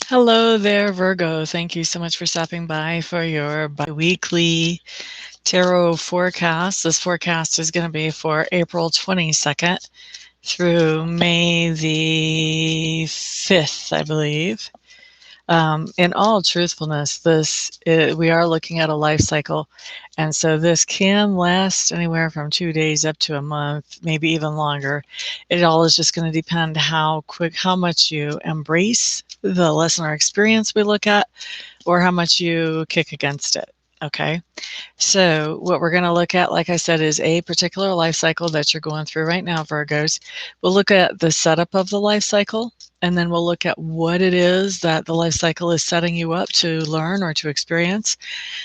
Hello there, Virgo. Thank you so much for stopping by for your bi-weekly tarot forecast. This forecast is going to be for April 22nd through May the 5th, I believe. In all truthfulness, we are looking at a life cycle, and so this can last anywhere from 2 days up to a month, maybe even longer. It all is just going to depend how much you embrace the lesson or experience we look at, or how much you kick against it. Okay. So what we're going to look at, like I said, is a particular life cycle that you're going through right now, Virgos. We'll look at the setup of the life cycle, and then we'll look at what it is that the life cycle is setting you up to learn or to experience.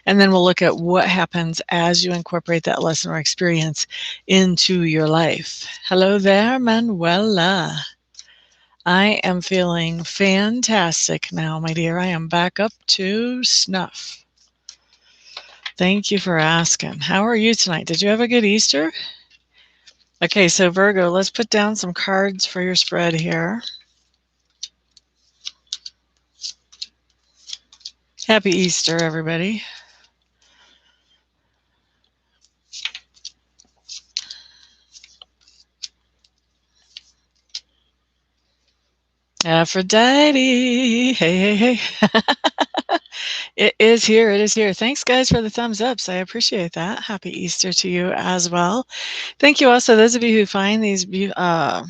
And then we'll look at what happens as you incorporate that lesson or experience into your life. Hello there, Manuela. I am feeling fantastic now, my dear. I am back up to snuff. Thank you for asking. How are you tonight? Did you have a good Easter? Okay, so Virgo, let's put down some cards for your spread here. Happy Easter, everybody. Aphrodite. Hey, hey, hey. It is here. It is here. Thanks, guys, for the thumbs ups. I appreciate that. Happy Easter to you as well. Thank you also, those of you who find these videos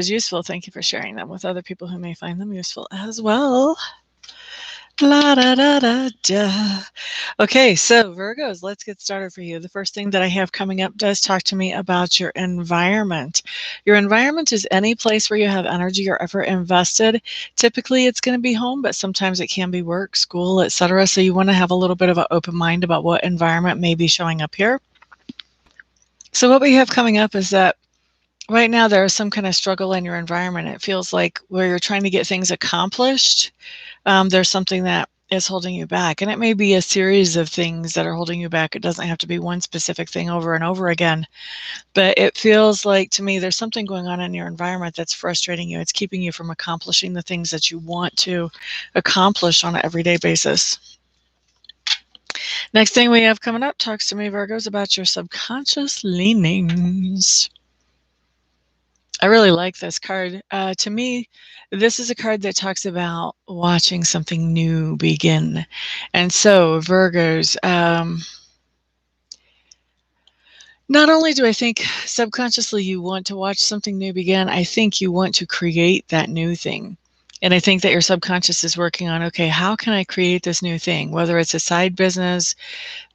useful. Thank you for sharing them with other people who may find them useful as well. La da da da da. Okay, so Virgos, let's get started for you. The first thing that I have coming up does talk to me about your environment. Your environment is any place where you have energy or effort invested. Typically, it's going to be home, but sometimes it can be work, school, etc. So you want to have a little bit of an open mind about what environment may be showing up here. So what we have coming up is that right now there is some kind of struggle in your environment. It feels like where you're trying to get things accomplished, there's something that is holding you back. And it may be a series of things that are holding you back. It doesn't have to be one specific thing over and over again. But it feels like to me there's something going on in your environment that's frustrating you. It's keeping you from accomplishing the things that you want to accomplish on an everyday basis. Next thing we have coming up talks to me, Virgos, about your subconscious leanings. I really like this card. To me, this is a card that talks about watching something new begin. And so, Virgos, not only do I think subconsciously you want to watch something new begin, I think you want to create that new thing. And I think that your subconscious is working on, okay, how can I create this new thing? Whether it's a side business,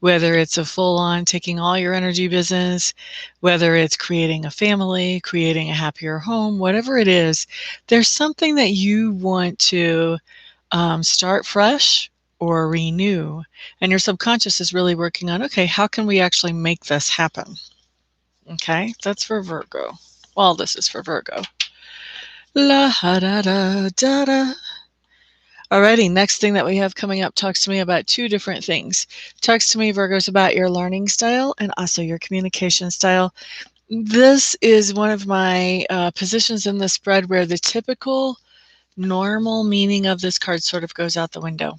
whether it's a full-on taking all your energy business, whether it's creating a family, creating a happier home, whatever it is, there's something that you want to start fresh or renew. And your subconscious is really working on, okay, how can we actually make this happen? Okay, that's for Virgo. Well, this is for Virgo. La da da da da. Alrighty, next thing that we have coming up talks to me about two different things. Talks to me, Virgos, about your learning style and also your communication style. This is one of my positions in the spread where the typical normal meaning of this card sort of goes out the window.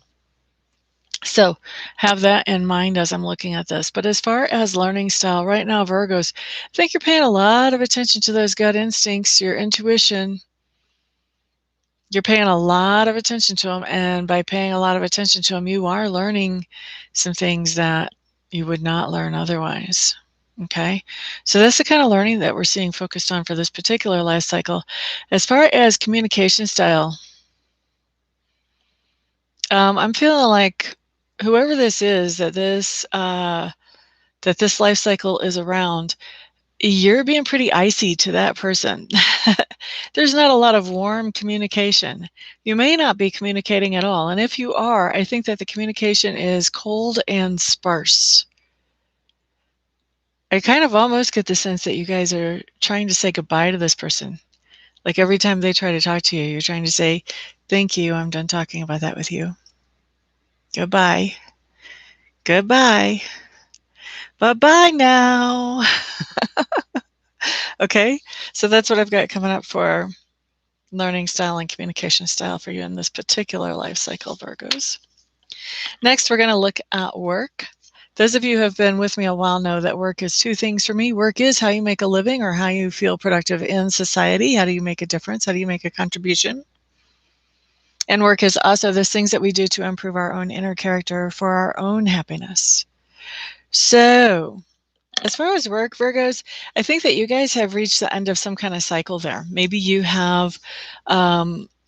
So have that in mind as I'm looking at this. But as far as learning style, right now, Virgos, I think you're paying a lot of attention to those gut instincts, your intuition. You're paying a lot of attention to them, and by paying a lot of attention to them, you are learning some things that you would not learn otherwise. Okay, so that's the kind of learning that we're seeing focused on for this particular life cycle. As far as communication style, I'm feeling like whoever this is that this life cycle is around, you're being pretty icy to that person. There's not a lot of warm communication. You may not be communicating at all. And if you are, I think that the communication is cold and sparse. I kind of almost get the sense that you guys are trying to say goodbye to this person. Like every time they try to talk to you, you're trying to say, thank you, I'm done talking about that with you. Goodbye. Goodbye. Bye-bye now. Okay, so that's what I've got coming up for learning style and communication style for you in this particular life cycle, Virgos. Next, we're going to look at work. Those of you who have been with me a while know that work is two things for me. Work is how you make a living or how you feel productive in society. How do you make a difference? How do you make a contribution? And work is also those things that we do to improve our own inner character for our own happiness. So, as far as work, Virgos, I think that you guys have reached the end of some kind of cycle there. Maybe you have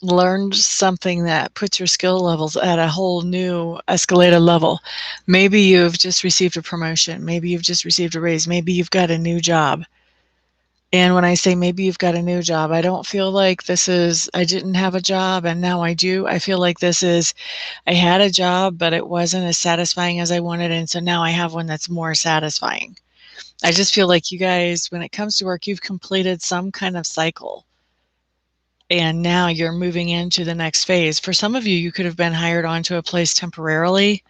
learned something that puts your skill levels at a whole new escalated level. Maybe you've just received a promotion. Maybe you've just received a raise. Maybe you've got a new job. And when I say maybe you've got a new job, I don't feel like this is, I didn't have a job and now I do. I feel like this is, I had a job, but it wasn't as satisfying as I wanted. And so now I have one that's more satisfying. I just feel like you guys, when it comes to work, you've completed some kind of cycle. And now you're moving into the next phase. For some of you, you could have been hired onto a place temporarily.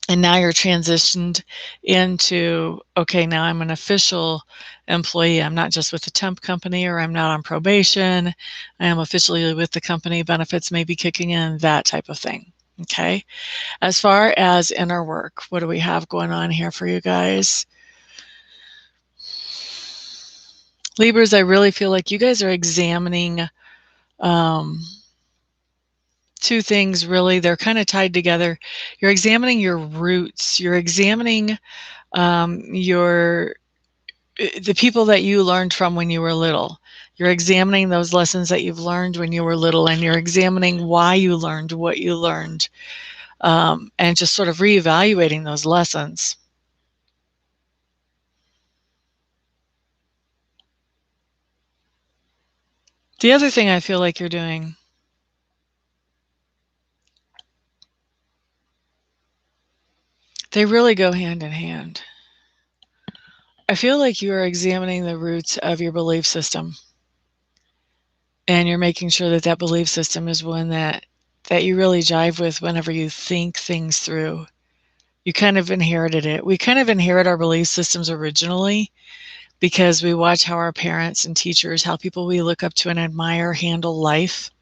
And now you're transitioned into, okay, now I'm an official employee. I'm not just with the temp company, or I'm not on probation. I am officially with the company. Benefits may be kicking in, that type of thing. Okay. As far as inner work, what do we have going on here for you guys? Libras, I really feel like you guys are examining two things, really. They're kind of tied together. You're examining your roots. You're examining the people that you learned from when you were little. You're examining those lessons that you've learned when you were little, and you're examining why you learned what you learned, and just sort of reevaluating those lessons. The other thing I feel like you're doing, they really go hand in hand. I feel like you are examining the roots of your belief system, and you're making sure that that belief system is one that you really jive with whenever you think things through. You kind of inherited it. We kind of inherit our belief systems originally because we watch how our parents and teachers, how people we look up to and admire handle life,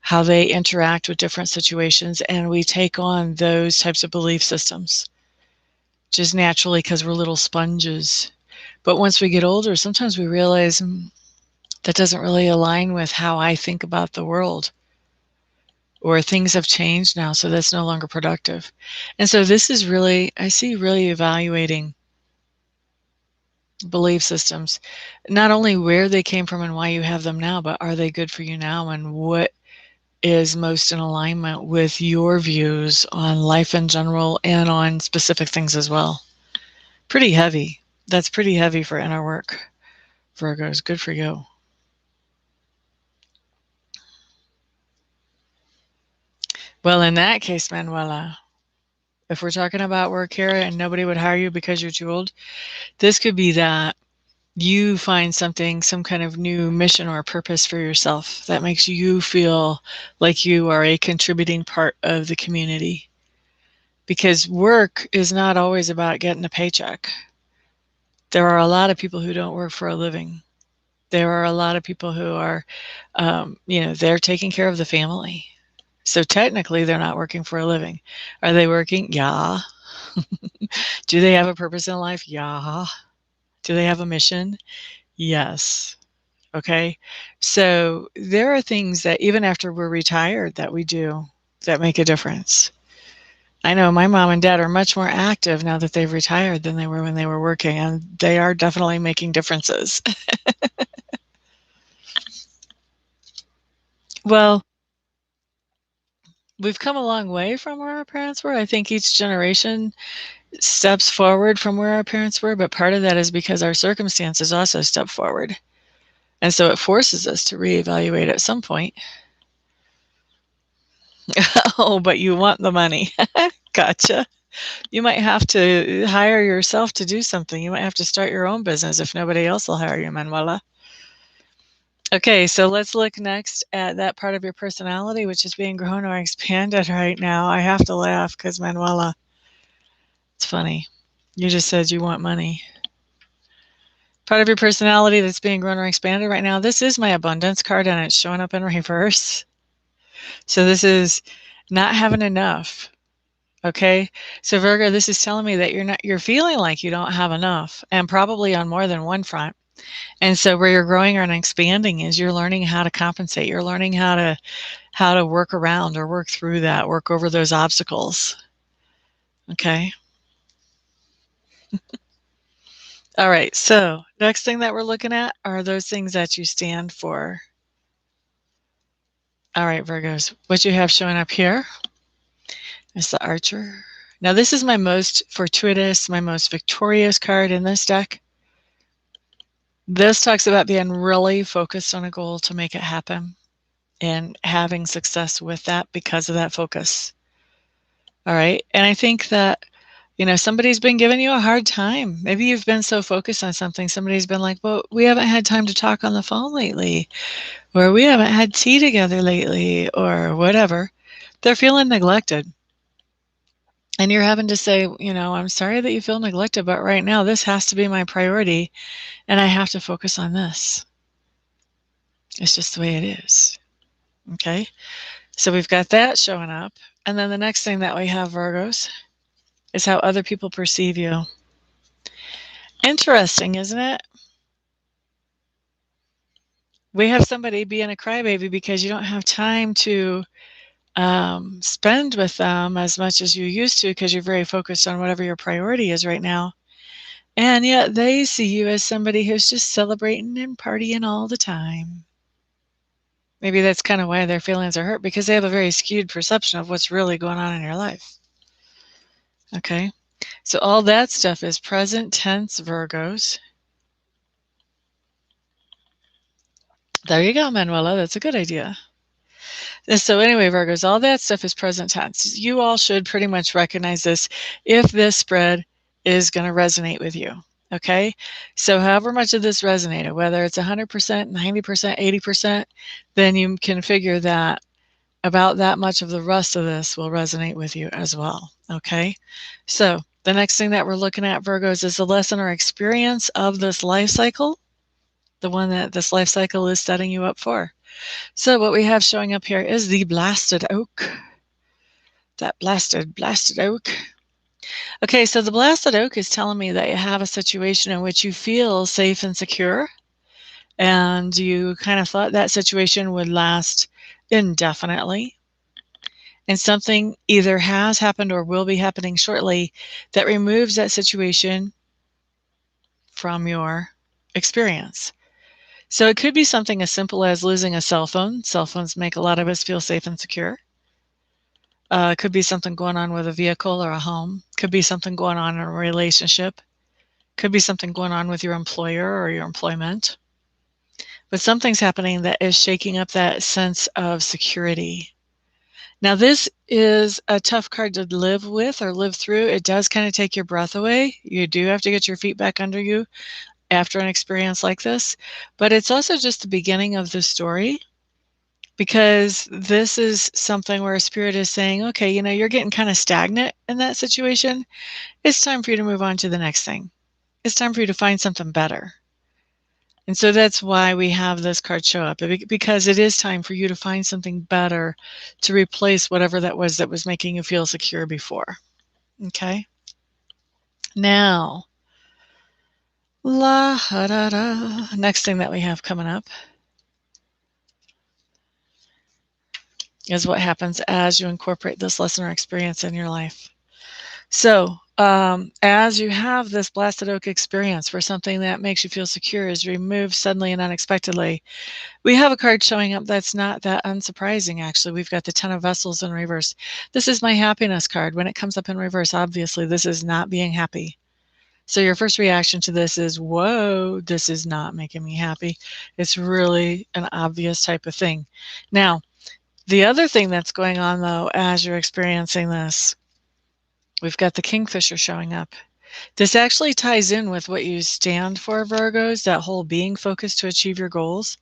how they interact with different situations, and we take on those types of belief systems just naturally because we're little sponges. But once we get older, sometimes we realize that doesn't really align with how I think about the world, or things have changed now, so that's no longer productive. And so this is really, I see, really evaluating belief systems, not only where they came from and why you have them now, but are they good for you now, and what is most in alignment with your views on life in general and on specific things as well. Pretty heavy. That's pretty heavy for inner work, Virgos. Good for you. Well, in that case, Manuela, if we're talking about work here and nobody would hire you because you're too old, this could be that you find something, some kind of new mission or purpose for yourself that makes you feel like you are a contributing part of the community. Because work is not always about getting a paycheck. There are a lot of people who don't work for a living. There are a lot of people who are, they're taking care of the family. So technically, they're not working for a living. Are they working? Yeah. Do they have a purpose in life? Yeah. Do they have a mission? Yes. Okay. So there are things that even after we're retired that we do that make a difference. I know my mom and dad are much more active now that they've retired than they were when they were working, and they are definitely making differences. Well, we've come a long way from where our parents were. I think each generation steps forward from where our parents were, but part of that is because our circumstances also step forward. And so it forces us to reevaluate at some point. Oh, but you want the money. Gotcha. You might have to hire yourself to do something. You might have to start your own business if nobody else will hire you, Manuela. Okay, so let's look next at that part of your personality, which is being grown or expanded right now. I have to laugh because, Manuela, it's funny. You just said you want money. Part of your personality that's being grown or expanded right now. This is my abundance card and it's showing up in reverse. So this is not having enough. Okay. So Virgo, this is telling me that you're feeling like you don't have enough, and probably on more than one front. And so where you're growing and expanding is you're learning how to compensate. You're learning how to work around or work through that, work over those obstacles. Okay. All right. So next thing that we're looking at are those things that you stand for. All right, Virgos, what you have showing up here is the Archer. Now, this is my most fortuitous, my most victorious card in this deck. This talks about being really focused on a goal to make it happen and having success with that because of that focus. All right. And I think that, somebody's been giving you a hard time. Maybe you've been so focused on something. Somebody's been like, well, we haven't had time to talk on the phone lately, or we haven't had tea together lately, or whatever. They're feeling neglected. And you're having to say, I'm sorry that you feel neglected, but right now this has to be my priority and I have to focus on this. It's just the way it is. Okay. So we've got that showing up. And then the next thing that we have, Virgos, is how other people perceive you. Interesting, isn't it? We have somebody being a crybaby because you don't have time to spend with them as much as you used to because you're very focused on whatever your priority is right now. And yet they see you as somebody who's just celebrating and partying all the time. Maybe that's kind of why their feelings are hurt, because they have a very skewed perception of what's really going on in your life. Okay, so all that stuff is present tense, Virgos. There you go, Manuela. That's a good idea. And so anyway, Virgos, all that stuff is present tense. You all should pretty much recognize this if this spread is going to resonate with you. Okay, so however much of this resonated, whether it's 100%, 90%, 80%, then you can figure that about that much of the rest of this will resonate with you as well. Okay, so the next thing that we're looking at, Virgos, is the lesson or experience of this life cycle, the one that this life cycle is setting you up for. So what we have showing up here is the blasted oak. That blasted oak. Okay, so the blasted oak is telling me that you have a situation in which you feel safe and secure, and you kind of thought that situation would last indefinitely. And something either has happened or will be happening shortly that removes that situation from your experience. So it could be something as simple as losing a cell phone. Cell phones make a lot of us feel safe and secure. It could be something going on with a vehicle or a home. Could be something going on in a relationship. Could be something going on with your employer or your employment. But something's happening that is shaking up that sense of security. Now, this is a tough card to live with or live through. It does kind of take your breath away. You do have to get your feet back under you after an experience like this. But it's also just the beginning of the story, because this is something where Spirit is saying, okay, you're getting kind of stagnant in that situation. It's time for you to move on to the next thing. It's time for you to find something better. And so that's why we have this card show up, because it is time for you to find something better to replace whatever that was making you feel secure before. Okay. Now, next thing that we have coming up is what happens as you incorporate this lesson or experience in your life. So as you have this blasted oak experience where something that makes you feel secure is removed suddenly and unexpectedly, we have a card showing up that's not that unsurprising, actually. We've got the Ten of Vessels in reverse. This is my happiness card. When it comes up in reverse, obviously, this is not being happy. So your first reaction to this is, whoa, this is not making me happy. It's really an obvious type of thing. Now, the other thing that's going on, though, as you're experiencing this, we've got the Kingfisher showing up. This actually ties in with what you stand for, Virgos, that whole being focused to achieve your goals,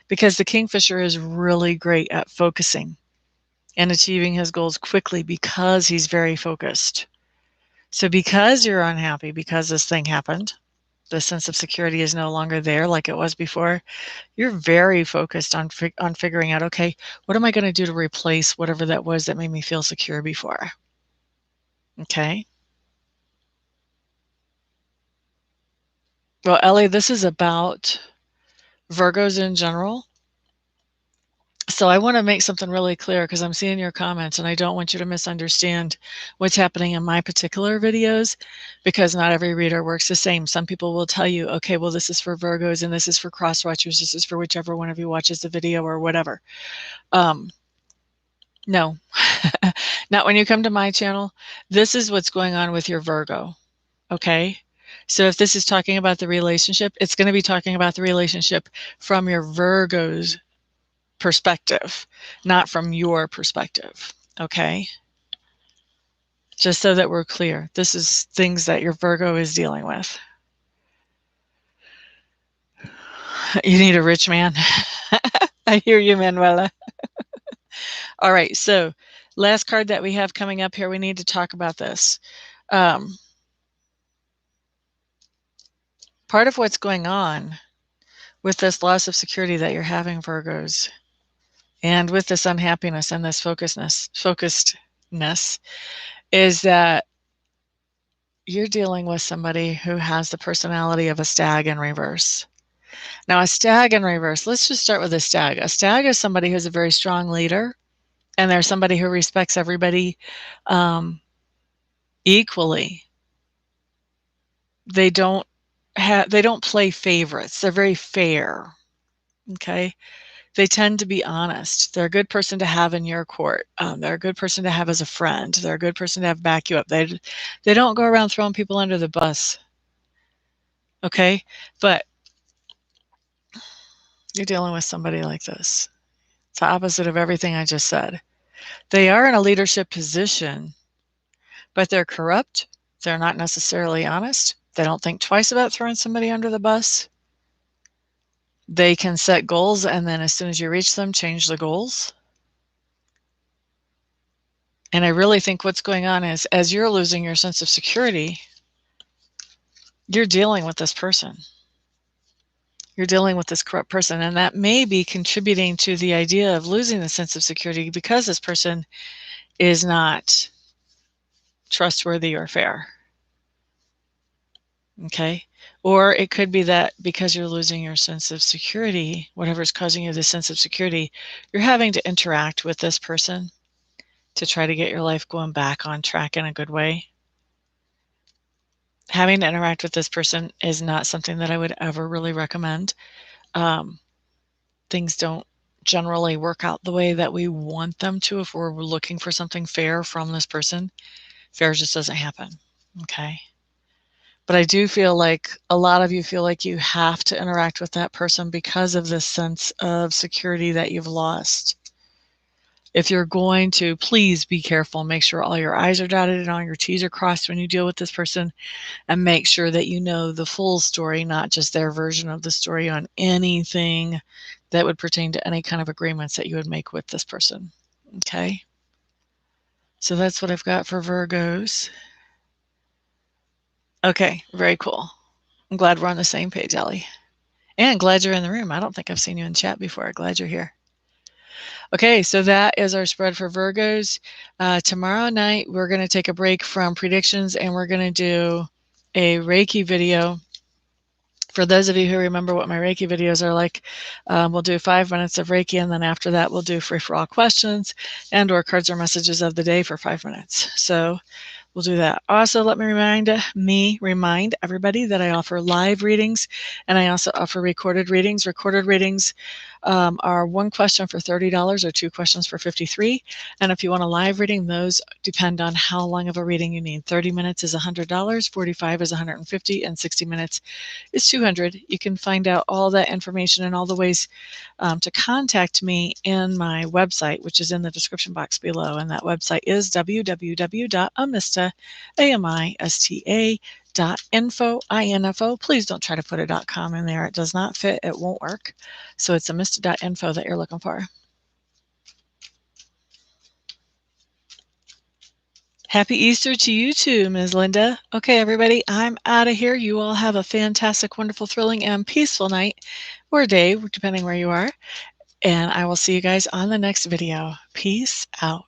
because the Kingfisher is really great at focusing and achieving his goals quickly because he's very focused. So because you're unhappy, because this thing happened, The sense of security is no longer there like it was before. You're very focused on figuring out, okay, what am I going to do to replace whatever that was that made me feel secure before? Okay. Well, Ellie, this is about Virgos in general. So I want to make something really clear because I'm seeing your comments and I don't want you to misunderstand what's happening in my particular videos, because not every reader works the same. Some people will tell you, okay, well, this is for Virgos and this is for cross watchers. This is for whichever one of you watches the video or whatever. No, not when you come to my channel. This is what's going on with your Virgo. Okay. So if this is talking about the relationship, it's going to be talking about the relationship from your Virgo's perspective, not from your perspective. Okay. Just so that we're clear, this is things that your Virgo is dealing with. You need a rich man. I hear you, Manuela. All right. So last card that we have coming up here, we need to talk about this. Part of what's going on with this loss of security that you're having, Virgos, and with this unhappiness and this focusedness, is that you're dealing with somebody who has the personality of a stag in reverse. Now, a stag in reverse, let's just start with a stag. A stag is somebody who's a very strong leader, and they're somebody who respects everybody equally. They don't play favorites. They're very fair. Okay. They tend to be honest. They're a good person to have in your court. They're a good person to have as a friend. They're a good person to have back you up. They don't go around throwing people under the bus. Okay. But you're dealing with somebody like this. It's the opposite of everything I just said. They are in a leadership position, but they're corrupt. They're not necessarily honest. They don't think twice about throwing somebody under the bus. They can set goals, and then as soon as you reach them, change the goals. And I really think what's going on is, as you're losing your sense of security, you're dealing with this person. You're dealing with this corrupt person, and that may be contributing to the idea of losing the sense of security because this person is not trustworthy or fair. Okay. Or it could be that because you're losing your sense of security, whatever's causing you this sense of security, you're having to interact with this person to try to get your life going back on track in a good way. Having to interact with this person is not something that I would ever really recommend. Things don't generally work out the way that we want them to if we're looking for something fair from this person. Fair just doesn't happen. Okay. But I do feel like a lot of you feel like you have to interact with that person because of this sense of security that you've lost. If you're going to, please be careful. Make sure all your I's are dotted and all your T's are crossed when you deal with this person, and make sure that you know the full story, not just their version of the story on anything that would pertain to any kind of agreements that you would make with this person. Okay? So that's what I've got for Virgos. Okay, very cool. I'm glad we're on the same page, Ellie. And glad you're in the room. I don't think I've seen you in chat before. Glad you're here. Okay, so that is our spread for Virgos. Tomorrow night, we're going to take a break from predictions and we're going to do a Reiki video. For those of you who remember what my Reiki videos are like, we'll do 5 minutes of Reiki, and then after that, we'll do free-for-all questions and or cards or messages of the day for 5 minutes. So we'll do that. Also, let me remind everybody that I offer live readings, and I also offer recorded readings. Recorded readings are 1 question for $30 or 2 questions for $53. And if you want a live reading, those depend on how long of a reading you need. 30 minutes is $100, 45 is $150, and 60 minutes is $200. You can find out all that information and all the ways to contact me in my website, which is in the description box below. And that website is www.amista.info. Please don't try to put a .com in there. It does not fit. It won't work. So it's amista.info that you're looking for. Happy Easter to you too, Ms. Linda. Okay, everybody, I'm out of here. You all have a fantastic, wonderful, thrilling, and peaceful night or day, depending where you are. And I will see you guys on the next video. Peace out.